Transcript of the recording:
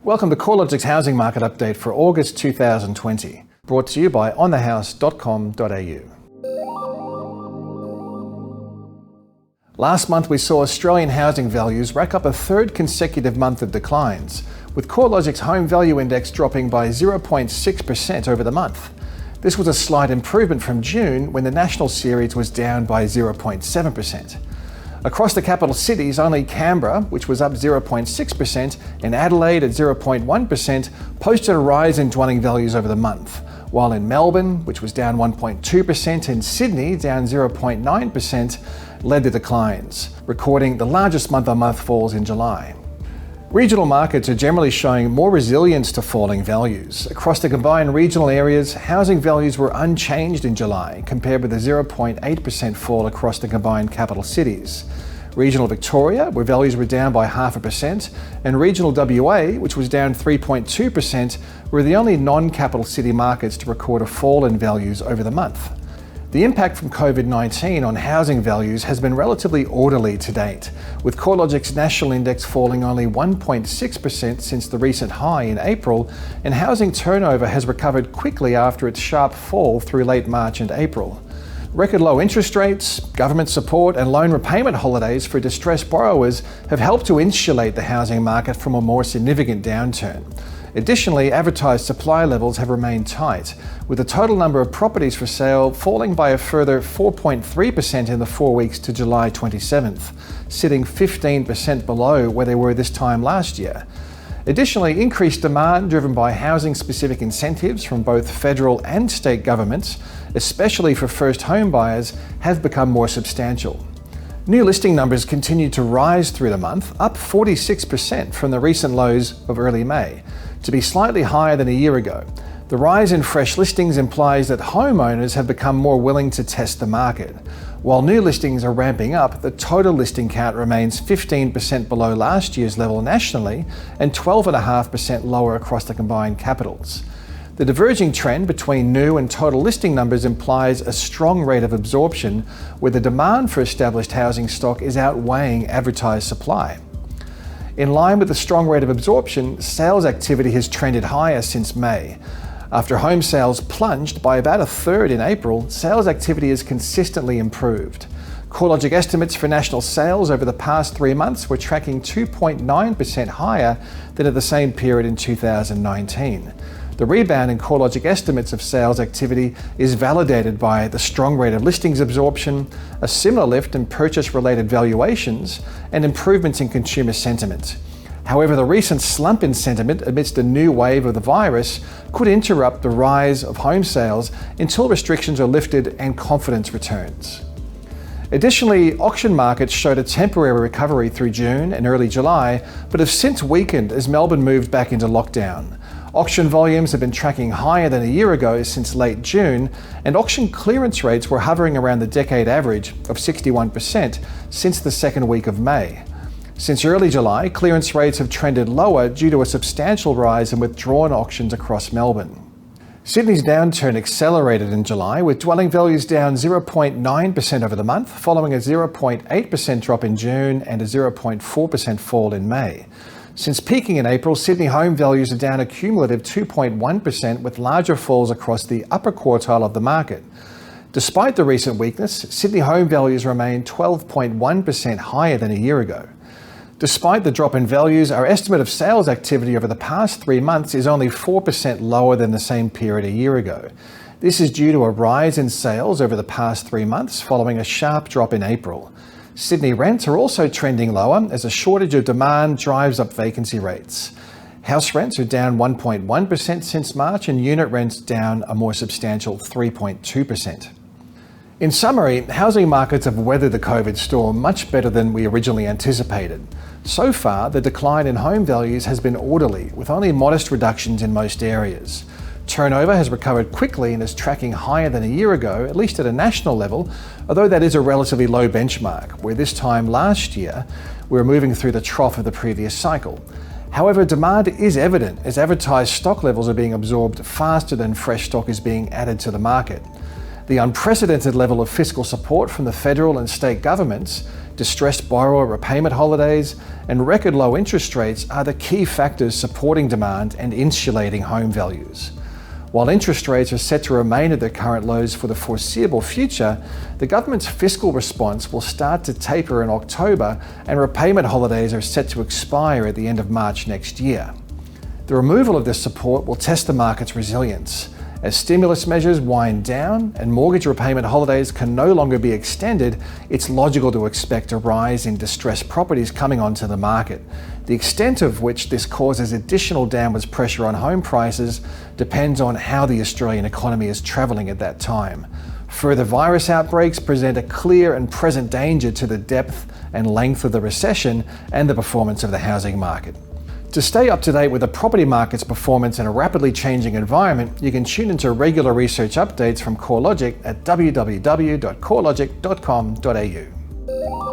Welcome to CoreLogic's Housing Market Update for August 2020, brought to you by onthehouse.com.au. Last month we saw Australian housing values rack up a third consecutive month of declines, with CoreLogic's Home Value Index dropping by 0.6% over the month. This was a slight improvement from June, when the national series was down by 0.7%. Across the capital cities, only Canberra, which was up 0.6%, and Adelaide at 0.1%, posted a rise in dwelling values over the month, while in Melbourne, which was down 1.2%, and Sydney, down 0.9%, led the declines, recording the largest month-on-month falls in July. Regional markets are generally showing more resilience to falling values. Across the combined regional areas, housing values were unchanged in July, compared with a 0.8% fall across the combined capital cities. Regional Victoria, where values were down by 0.5%, and regional WA, which was down 3.2%, were the only non-capital city markets to record a fall in values over the month. The impact from COVID-19 on housing values has been relatively orderly to date, with CoreLogic's national index falling only 1.6% since the recent high in April, and housing turnover has recovered quickly after its sharp fall through late March and April. Record low interest rates, government support, and loan repayment holidays for distressed borrowers have helped to insulate the housing market from a more significant downturn. Additionally, advertised supply levels have remained tight, with the total number of properties for sale falling by a further 4.3% in the 4 weeks to July 27th, sitting 15% below where they were this time last year. Additionally, increased demand driven by housing-specific incentives from both federal and state governments, especially for first home buyers, have become more substantial. New listing numbers continued to rise through the month, up 46% from the recent lows of early May, to be slightly higher than a year ago. The rise in fresh listings implies that homeowners have become more willing to test the market. While new listings are ramping up, the total listing count remains 15% below last year's level nationally and 12.5% lower across the combined capitals. The diverging trend between new and total listing numbers implies a strong rate of absorption, where the demand for established housing stock is outweighing advertised supply. In line with the strong rate of absorption, sales activity has trended higher since May. After home sales plunged by about a third in April, sales activity has consistently improved. CoreLogic estimates for national sales over the past 3 months were tracking 2.9% higher than at the same period in 2019. The rebound in CoreLogic estimates of sales activity is validated by the strong rate of listings absorption, a similar lift in purchase-related valuations, and improvements in consumer sentiment. However, the recent slump in sentiment amidst a new wave of the virus could interrupt the rise of home sales until restrictions are lifted and confidence returns. Additionally, auction markets showed a temporary recovery through June and early July, but have since weakened as Melbourne moved back into lockdown. Auction volumes have been tracking higher than a year ago since late June, and auction clearance rates were hovering around the decade average of 61% since the second week of May. Since early July, clearance rates have trended lower due to a substantial rise in withdrawn auctions across Melbourne. Sydney's downturn accelerated in July, with dwelling values down 0.9% over the month, following a 0.8% drop in June and a 0.4% fall in May. Since peaking in April, Sydney home values are down a cumulative 2.1%, with larger falls across the upper quartile of the market. Despite the recent weakness, Sydney home values remain 12.1% higher than a year ago. Despite the drop in values, our estimate of sales activity over the past 3 months is only 4% lower than the same period a year ago. This is due to a rise in sales over the past 3 months following a sharp drop in April. Sydney rents are also trending lower as a shortage of demand drives up vacancy rates. House rents are down 1.1% since March, and unit rents down a more substantial 3.2%. In summary, housing markets have weathered the COVID storm much better than we originally anticipated. So far, the decline in home values has been orderly, with only modest reductions in most areas. Turnover has recovered quickly and is tracking higher than a year ago, at least at a national level, although that is a relatively low benchmark, where this time last year we were moving through the trough of the previous cycle. However, demand is evident as advertised stock levels are being absorbed faster than fresh stock is being added to the market. The unprecedented level of fiscal support from the federal and state governments, distressed borrower repayment holidays, and record low interest rates are the key factors supporting demand and insulating home values. While interest rates are set to remain at their current lows for the foreseeable future, the government's fiscal response will start to taper in October, and repayment holidays are set to expire at the end of March next year. The removal of this support will test the market's resilience. As stimulus measures wind down and mortgage repayment holidays can no longer be extended, it's logical to expect a rise in distressed properties coming onto the market. The extent of which this causes additional downwards pressure on home prices depends on how the Australian economy is travelling at that time. Further virus outbreaks present a clear and present danger to the depth and length of the recession and the performance of the housing market. To stay up to date with the property market's performance in a rapidly changing environment, you can tune into regular research updates from CoreLogic at www.corelogic.com.au.